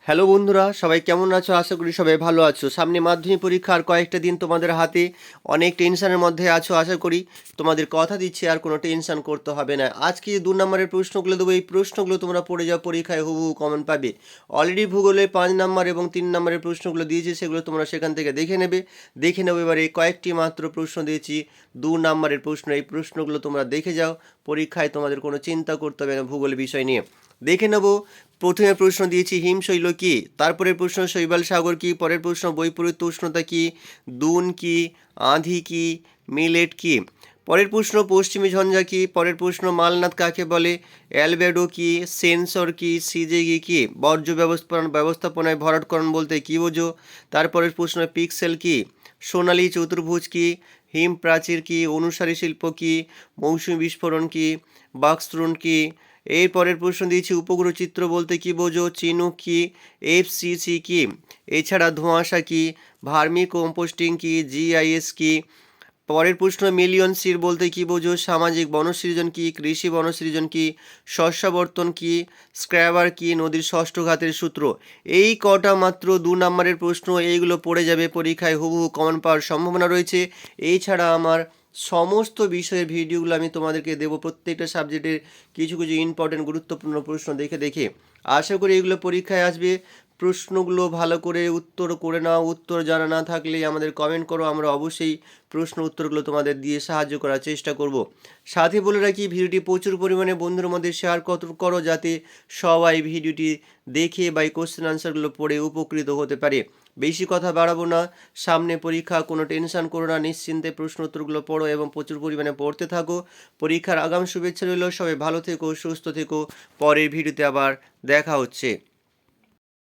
Hello বন্ধুরা, সবাই কেমন আছো? আশা করি সবাই ভালো আছো। সামনে মাধ্যমিক পরীক্ষার কয়েকটা দিন তোমাদের হাতে, অনেক টেনশনের মধ্যে আছো। আশা করি তোমাদের কথা দিচ্ছি আর কোনো টেনশন করতে হবে না। আজকে 2 নম্বরের প্রশ্নগুলো দেবো, এই প্রশ্নগুলো তোমরা পড়ে যাও, পরীক্ষায় হুবহু কমন পাবে। অলরেডি ভূগোলে 5 নম্বর এবং 3 নম্বরের প্রশ্নগুলো দিয়েছি, সেগুলো তোমরা সেখান থেকে দেখে নেবে। এবারে কয়েকটি মাত্র প্রশ্ন দিয়েছি, 2 নম্বরের প্রশ্ন। এই প্রশ্নগুলো তোমরা দেখে যাও, পরীক্ষায় তোমাদের কোনো চিন্তা করতে হবে না ভূগোল বিষয় নিয়ে। দেখে নেব। প্রথমে প্রশ্ন দিয়েছি হিমশৈল কি, তারপরের প্রশ্ন শৈবাল সাগর কি, পরের প্রশ্ন বৈপরীত্য উষ্ণতা কি, দুন কি, আঁধি কি, মিলেট কি, পরের প্রশ্ন পশ্চিমী ঝঞ্ঝা কি, পরের প্রশ্ন মালনাদ কাকে বলে, অ্যালবেডো কি, সেন্সর কি, সিজেগি কি, বর্জ্য ব্যবস্থাপনায় ভরাটকরণ বলতে কি বোঝো, তারপরের প্রশ্ন পিক্সেল কি, সোনালী চতুর্ভুজ কি, হিম প্রাচীর কি, অনুসারী শিল্প কি, মৌসুমী বিস্ফোরণ কি, বাক্সরুন কি। এর পরের প্রশ্ন দিয়েছি উপগ্রহ চিত্র বলতে কি বোঝো, চিনুক কি, এফসিসি কি, এছাড়া ধোঁয়াশা কি, ভার্মি কম্পোস্টিং কি, জিআইএস কি। পরের প্রশ্ন মিলিয়ন সির বলতে কি বোঝো, সামাজিক বনসৃজন কি, কৃষি বনসৃজন কি, শস্যাবর্তন কি, স্ক্র্যাবার কি, নদীর ষষ্ঠ ঘাতের সূত্র। এই কটা মাত্র 2 নম্বরের প্রশ্ন, এইগুলো পড়ে যাবে, পরীক্ষায় হুবহু কমন পাওয়ার সম্ভাবনা রয়েছে। এছাড়া আমার সমস্ত বিষয়ের ভিডিওগুলো আমি তোমাদেরকে দেবো, প্রত্যেকটা সাবজেক্টের কিছু কিছু ইম্পর্টেন্ট গুরুত্বপূর্ণ প্রশ্ন দেখে দেখে। আশা করি এগুলো পরীক্ষায় আসবে। প্রশ্নগুলো ভালো করে উত্তর করে নাও। উত্তর জানা না থাকলে আমাদের কমেন্ট করো, আমরা অবশ্যই প্রশ্ন উত্তরগুলো তোমাদের দিয়ে সাহায্য করার চেষ্টা করব। সাথে বলে রাখি, ভিডিওটি প্রচুর পরিমাণে বন্ধুর মধ্যে শেয়ার করো, যাতে সবাই ভিডিওটি দেখে বা এই কোশ্চেন আনসারগুলো পড়ে উপকৃত হতে পারে। বেশি কথা বাড়াবো না, সামনে পরীক্ষা, কোনো টেনশন করো না, নিশ্চিন্তে প্রশ্ন উত্তরগুলো পড়ো এবং প্রচুর পরিমাণে পড়তে থাকো। পরীক্ষার আগাম শুভেচ্ছা রইল। সবাই ভালো থেকো, সুস্থ থেকো। পরের ভিডিওতে আবার দেখা হচ্ছে।